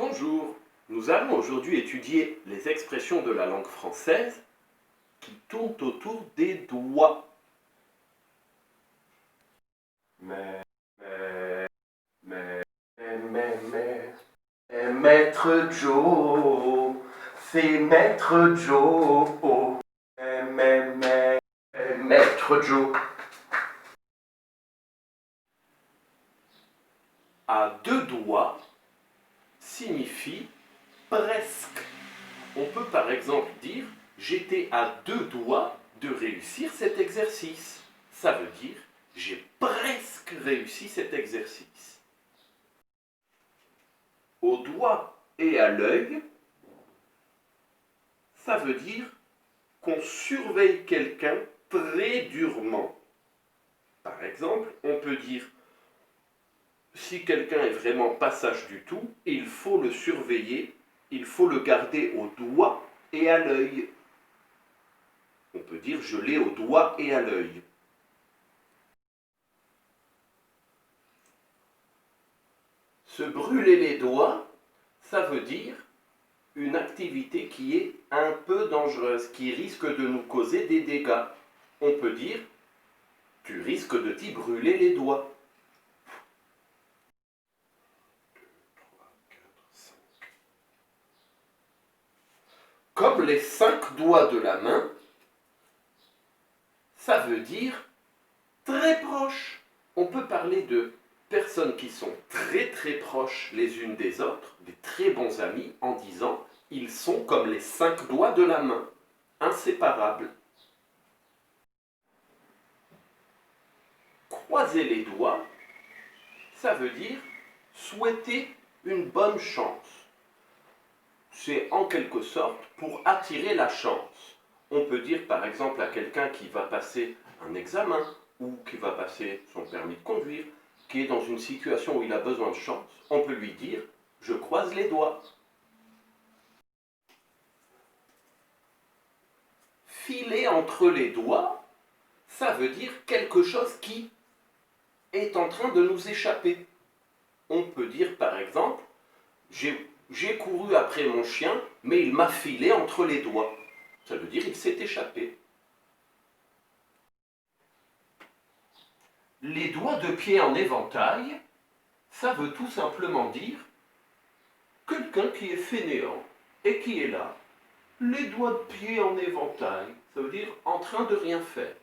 Bonjour, nous allons aujourd'hui étudier les expressions de la langue française qui tournent autour des doigts. Mais, mais, Maître Joe, c'est Maître Joe. Maître Joe. À deux doigts signifie presque. On peut par exemple dire « j'étais à deux doigts de réussir cet exercice ». Ça veut dire « j'ai presque réussi cet exercice ». Au doigt et à l'œil, ça veut dire qu'on surveille quelqu'un très durement. Par exemple, on peut dire si quelqu'un est vraiment pas sage du tout, il faut le surveiller, il faut le garder au doigt et à l'œil. On peut dire je l'ai au doigt et à l'œil. Se brûler les doigts, ça veut dire une activité qui est un peu dangereuse, qui risque de nous causer des dégâts. On peut dire tu risques de t'y brûler les doigts. Comme les 5 doigts de la main, ça veut dire très proche. On peut parler de personnes qui sont très proches les unes des autres, des très bons amis, en disant ils sont comme les 5 doigts de la main, inséparables. Croiser les doigts, ça veut dire souhaiter une bonne chance. C'est en quelque sorte pour attirer la chance. On peut dire par exemple à quelqu'un qui va passer un examen ou qui va passer son permis de conduire, qui est dans une situation où il a besoin de chance, on peut lui dire « je croise les doigts ». Filer entre les doigts, ça veut dire quelque chose qui est en train de nous échapper. On peut dire par exemple « j'ai couru après mon chien, mais il m'a filé entre les doigts ». Ça veut dire qu'il s'est échappé. Les doigts de pied en éventail, ça veut tout simplement dire quelqu'un qui est fainéant et qui est là, les doigts de pied en éventail, ça veut dire en train de rien faire.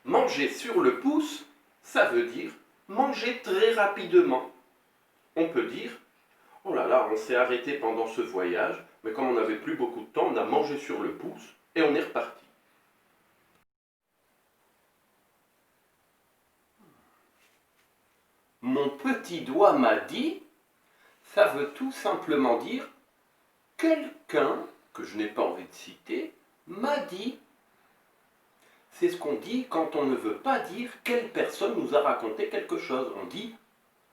Manger sur le pouce, ça veut dire manger très rapidement. On peut dire oh là là, on s'est arrêté pendant ce voyage, mais comme on n'avait plus beaucoup de temps, on a mangé sur le pouce et on est reparti. Mon petit doigt m'a dit, ça veut tout simplement dire quelqu'un, que je n'ai pas envie de citer, m'a dit. C'est ce qu'on dit quand on ne veut pas dire quelle personne nous a raconté quelque chose. On dit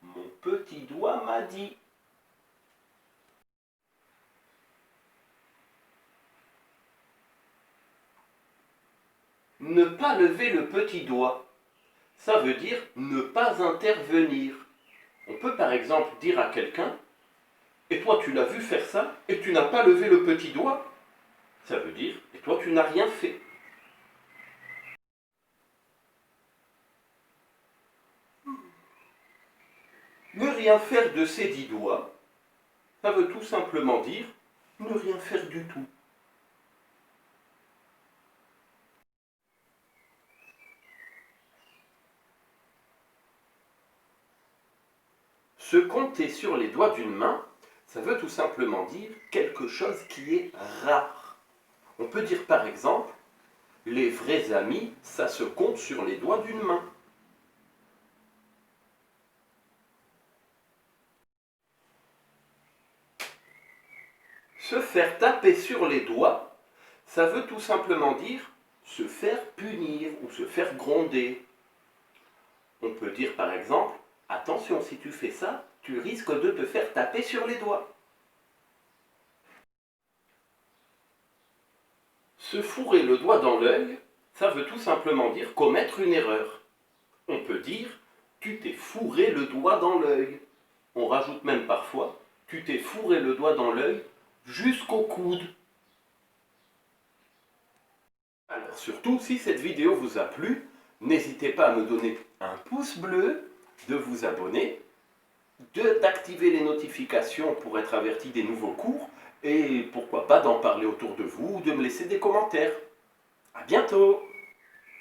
mon petit doigt m'a dit. Ne pas lever le petit doigt, ça veut dire ne pas intervenir. On peut par exemple dire à quelqu'un « Et toi tu l'as vu faire ça et tu n'as pas levé le petit doigt ?» Ça veut dire « Et toi tu n'as rien fait ». Ne rien faire de ses 10 doigts, ça veut tout simplement dire ne rien faire du tout. Se compter sur les doigts d'une main, ça veut tout simplement dire quelque chose qui est rare. On peut dire par exemple, les vrais amis, ça se compte sur les doigts d'une main. Se faire taper sur les doigts, ça veut tout simplement dire se faire punir ou se faire gronder. On peut dire par exemple, attention, si tu fais ça, tu risques de te faire taper sur les doigts. Se fourrer le doigt dans l'œil, ça veut tout simplement dire commettre une erreur. On peut dire « tu t'es fourré le doigt dans l'œil ». On rajoute même parfois « tu t'es fourré le doigt dans l'œil jusqu'au coude ». Alors surtout, si cette vidéo vous a plu, n'hésitez pas à me donner un pouce bleu, de vous abonner, d'activer les notifications pour être averti des nouveaux cours, et pourquoi pas d'en parler autour de vous ou de me laisser des commentaires. À bientôt!